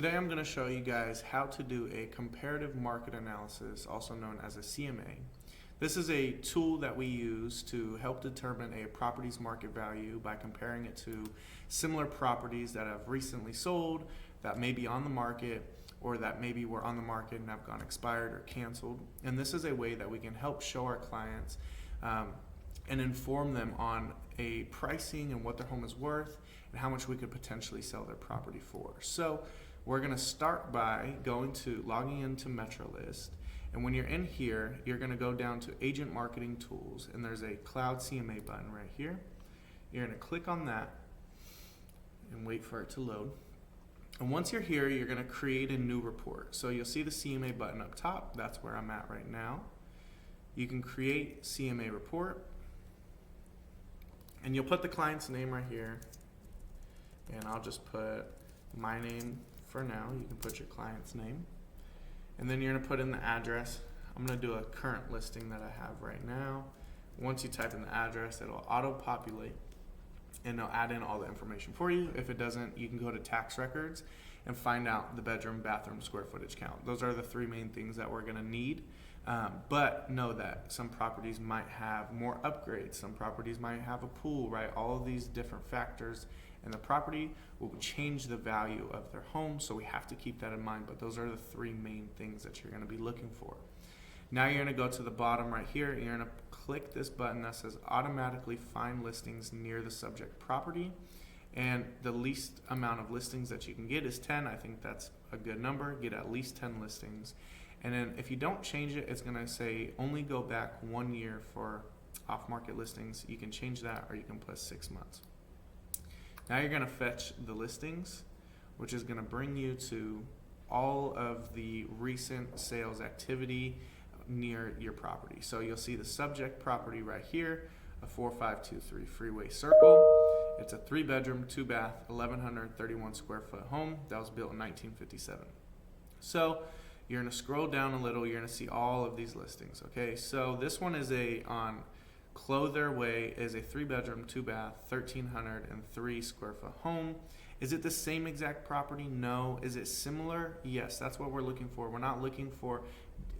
Today I'm going to show you guys how to do a comparative market analysis, also known as a CMA. This is a tool that we use to help determine a property's market value by comparing it to similar properties that have recently sold, that may be on the market, or that maybe were on the market and have gone expired or canceled. And this is a way that we can help show our clients and inform them on a pricing and what their home is worth and how much we could potentially sell their property for. So we're going to start by logging into MetroList. And when you're in here, you're going to go down to Agent Marketing Tools, and there's a CloudCMA button right here. You're going to click on that and wait for it to load. And once you're here, you're going to create a new report. So you'll see the CMA button up top. That's where I'm at right now. You can create CMA report, and you'll put the client's name right here, and I'll just put my name for now. You can put your client's name, and then you're going to put in the address. I'm going to do a current listing that I have right now. Once you type in the address, it'll auto-populate, and it'll add in all the information for you. If it doesn't, you can go to tax records and find out the bedroom, bathroom, square footage count. Those are the three main things that we're going to need. But know that some properties might have more upgrades. Some properties might have a pool, right? All of these different factors in the property will change the value of their home, so we have to keep that in mind. But those are the three main things that you're going to be looking for. Now you're going to go to the bottom right here, and you're going to click this button that says automatically find listings near the subject property. And the least amount of listings that you can get is 10. I think that's a good number. Get at least 10 listings. And then if you don't change it, it's going to say only go back 1 year for off-market listings. You can change that, or you can put 6 months. Now you're going to fetch the listings, which is going to bring you to all of the recent sales activity near your property. So you'll see the subject property right here, a 4523 Freeway Circle. It's a 3-bedroom, 2-bath, 1,131 square foot home that was built in 1957. So you're going to scroll down a little, you're going to see all of these listings. Okay, so this one is on Clothier Way, is a 3-bedroom, 2-bath, 1,303 square foot home. Is it the same exact property? No. Is it similar? Yes, that's what we're looking for. We're not looking for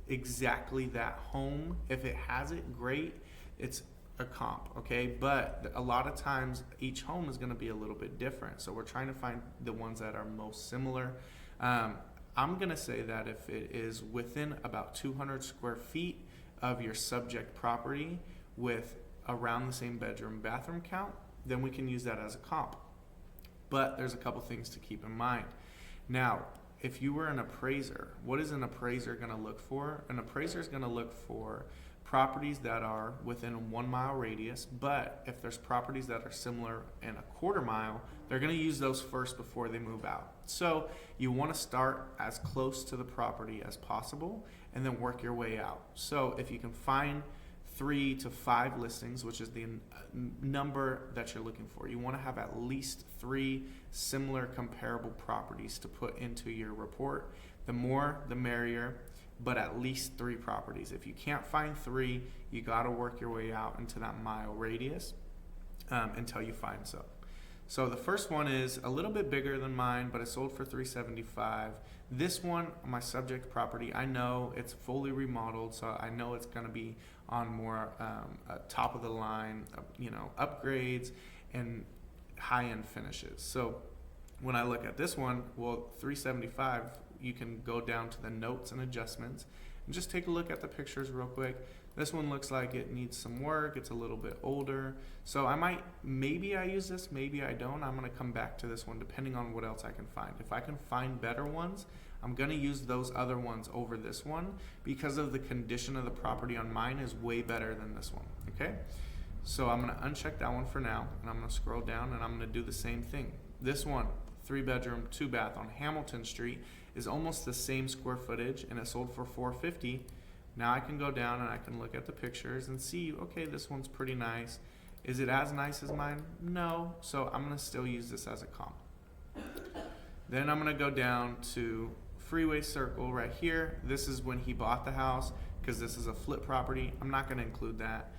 exactly that home. If it has it, great. It's a comp, okay? But a lot of times each home is going to be a little bit different. So we're trying to find the ones that are most similar. I'm going to say that if it is within about 200 square feet of your subject property with around the same bedroom bathroom count, then we can use that as a comp. But there's a couple things to keep in mind. Now, if you were an appraiser, what is an appraiser going to look for? An appraiser is going to look for properties that are within a 1 mile radius, but if there's properties that are similar in a 1/4 mile, they're going to use those first before they move out. So you want to start as close to the property as possible and then work your way out. So if you can find 3 to 5 listings, which is the number that you're looking for, you want to have at least 3 similar comparable properties to put into your report. The more, the merrier, but at least 3 properties. If you can't find 3, you got to work your way out into that mile radius until you find some. So the first one is a little bit bigger than mine, but it sold for $375. This one, my subject property, I know it's fully remodeled, so I know it's going to be on more top of the line, upgrades and high-end finishes. So when I look at this one, well, $375, you can go down to the notes and adjustments and just take a look at the pictures real quick. This one looks like it needs some work. It's a little bit older. So maybe I use this, maybe I don't. I'm going to come back to this one depending on what else I can find. If I can find better ones, I'm going to use those other ones over this one because of the condition of the property on mine is way better than this one. Okay? So I'm going to uncheck that one for now, and I'm going to scroll down and I'm going to do the same thing. This one, 3-bedroom, 2-bath on Hamilton Street, is almost the same square footage, and it sold for $450. Now I can go down and I can look at the pictures and see, okay, this one's pretty nice. Is it as nice as mine? No. So I'm going to still use this as a comp. Then I'm going to go down to Freeway Circle right here. This is when he bought the house because this is a flip property. I'm not going to include that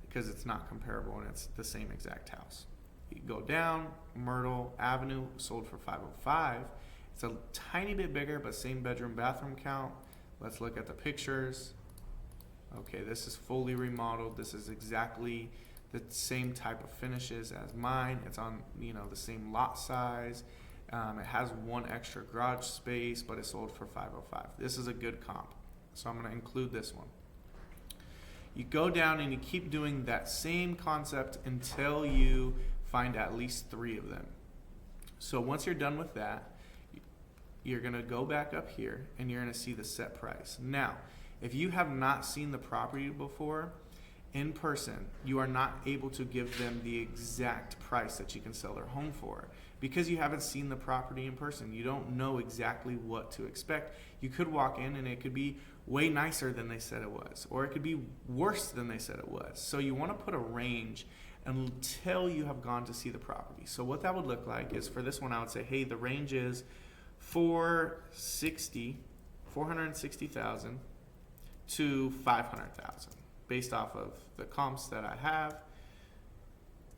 because it's not comparable and it's the same exact house. You go down, Myrtle Avenue sold for $505. It's a tiny bit bigger, but same bedroom bathroom count. Let's look at the pictures. Okay, this is fully remodeled. This is exactly the same type of finishes as mine. It's on, the same lot size. It has one extra garage space, but it sold for $505. This is a good comp, so I'm going to include this one. You go down and you keep doing that same concept until you find at least 3 of them. So once you're done with that, you're going to go back up here and you're going to see the set price. Now, if you have not seen the property before, in person, you are not able to give them the exact price that you can sell their home for because you haven't seen the property in person. You don't know exactly what to expect. You could walk in and it could be way nicer than they said it was, or it could be worse than they said it was. So you want to put a range until you have gone to see the property. So what that would look like is, for this one, I would say, hey, the range is 460,000 to 500,000. Based off of the comps that I have,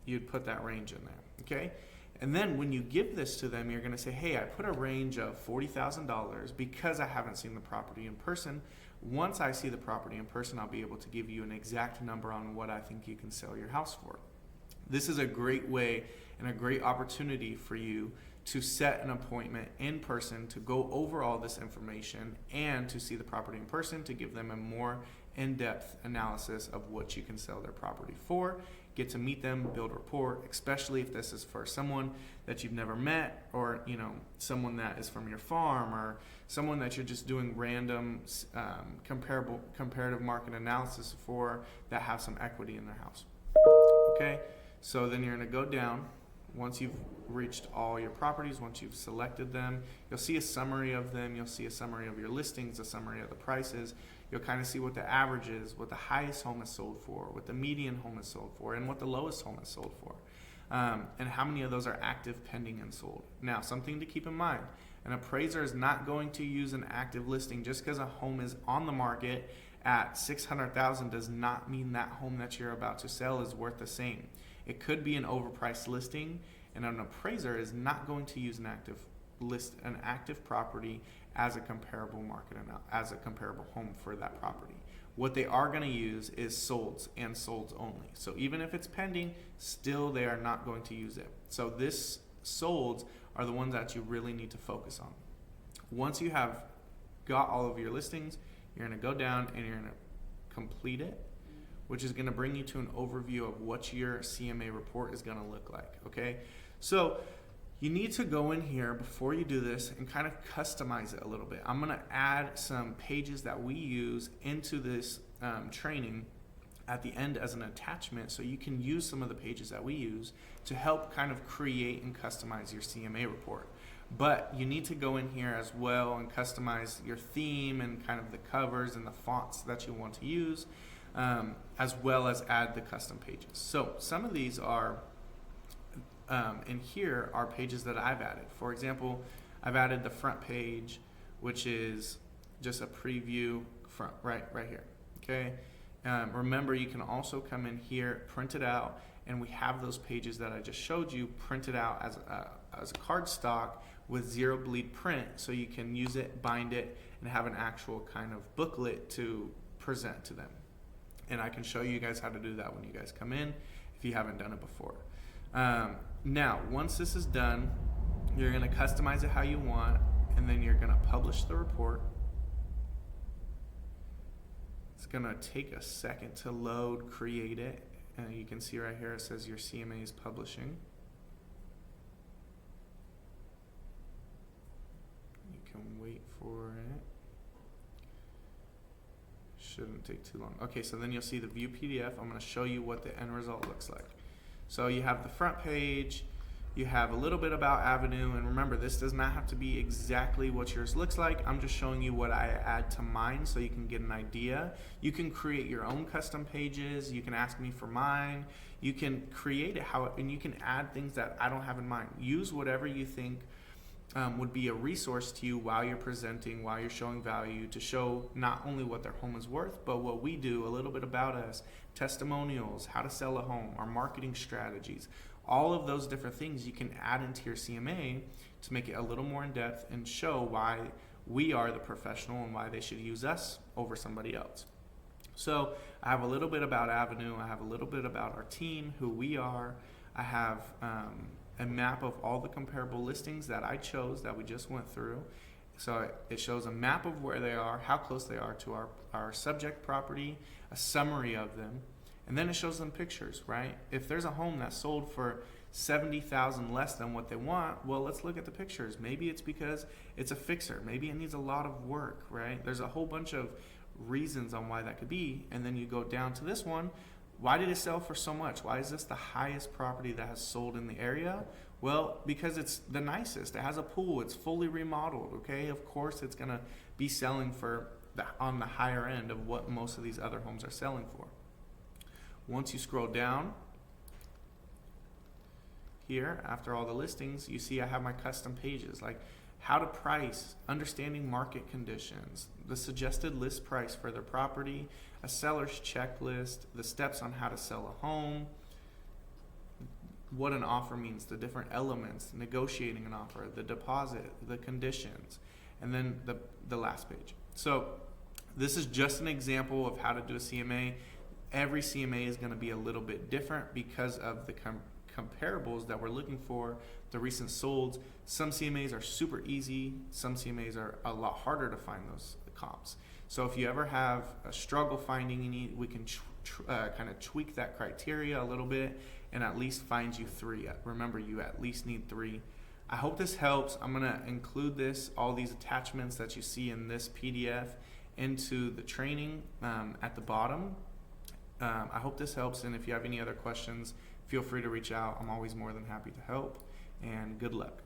you'd put that range in there, okay? And then when you give this to them, you're gonna say, hey, I put a range of $40,000 because I haven't seen the property in person. Once I see the property in person, I'll be able to give you an exact number on what I think you can sell your house for. This is a great way and a great opportunity for you to set an appointment in person to go over all this information and to see the property in person, to give them a more in-depth analysis of what you can sell their property for, get to meet them, build rapport, especially if this is for someone that you've never met, or someone that is from your farm, or someone that you're just doing random comparative market analysis for, that have some equity in their house. Okay, so then you're going to go down. Once you've reached all your properties, once you've selected them, you'll see a summary of them. You'll see a summary of your listings, a summary of the prices. You'll kind of see what the average is, what the highest home is sold for, what the median home is sold for, and what the lowest home is sold for, and how many of those are active, pending, and sold. Now, something to keep in mind, an appraiser is not going to use an active listing. Just because a home is on the market at $600,000 does not mean that home that you're about to sell is worth the same. It could be an overpriced listing, and an appraiser is not going to use an active property as a comparable market as a comparable home for that property. What they are going to use is solds and solds only. So even if it's pending, still they are not going to use it. So this solds are the ones that you really need to focus on. Once you have got all of your listings, you're going to go down and you're going to complete it, which is going to bring you to an overview of what your CMA report is going to look like, okay? So you need to go in here before you do this and kind of customize it a little bit. I'm going to add some pages that we use into this training at the end as an attachment, so you can use some of the pages that we use to help kind of create and customize your CMA report. But you need to go in here as well and customize your theme and kind of the covers and the fonts that you want to use, as well as add the custom pages. So some of these are in here are pages that I've added. For example, I've added the front page, which is just a preview front right here. Okay. Remember, you can also come in here, print it out, and we have those pages that I just showed you printed out as a cardstock with zero bleed print, so you can use it, bind it, and have an actual kind of booklet to present to them. And I can show you guys how to do that when you guys come in if you haven't done it before. Now, once this is done, you're going to customize it how you want, and then you're going to publish the report. It's going to take a second to load, create it, and you can see right here it says your CMA is publishing. You can wait for it. Shouldn't take too long. Okay, so then you'll see the view PDF. I'm going to show you what the end result looks like. So you have the front page, you have a little bit about Avenue, and remember, this does not have to be exactly what yours looks like. I'm just showing you what I add to mine so you can get an idea. You can create your own custom pages. You can ask me for mine. You can create it and you can add things that I don't have in mind. Use whatever you think would be a resource to you while you're presenting, while you're showing value, to show not only what their home is worth, but what we do, a little bit about us, testimonials, how to sell a home, our marketing strategies. All of those different things you can add into your CMA to make it a little more in depth and show why we are the professional and why they should use us over somebody else. So I have a little bit about Avenue, I have a little bit about our team, who we are, I have a map of all the comparable listings that I chose that we just went through. So it shows a map of where they are, how close they are to our subject property, a summary of them, and then it shows them pictures, right? If there's a home that's sold for $70,000 less than what they want, well, let's look at the pictures. Maybe it's because it's a fixer. Maybe it needs a lot of work, right? There's a whole bunch of reasons on why that could be. And then you go down to this one. Why did it sell for so much? Why is this the highest property that has sold in the area? Well, because it's the nicest. It has a pool. It's fully remodeled, okay? Of course, it's going to be selling for on the higher end of what most of these other homes are selling for. Once you scroll down, here, after all the listings, you see I have my custom pages, like how to price, understanding market conditions, the suggested list price for their property, a seller's checklist, the steps on how to sell a home, what an offer means, the different elements, negotiating an offer, the deposit, the conditions, and then the last page. So this is just an example of how to do a CMA. Every CMA is going to be a little bit different because of the comparables that we're looking for, the recent solds. Some CMAs are super easy. Some CMAs are a lot harder to find those comps. So if you ever have a struggle finding, we can kind of tweak that criteria a little bit and at least find you 3. Remember, you at least need 3. I hope this helps. I'm going to include all these attachments that you see in this PDF into the training at the bottom. I hope this helps, and if you have any other questions, feel free to reach out. I'm always more than happy to help, and good luck.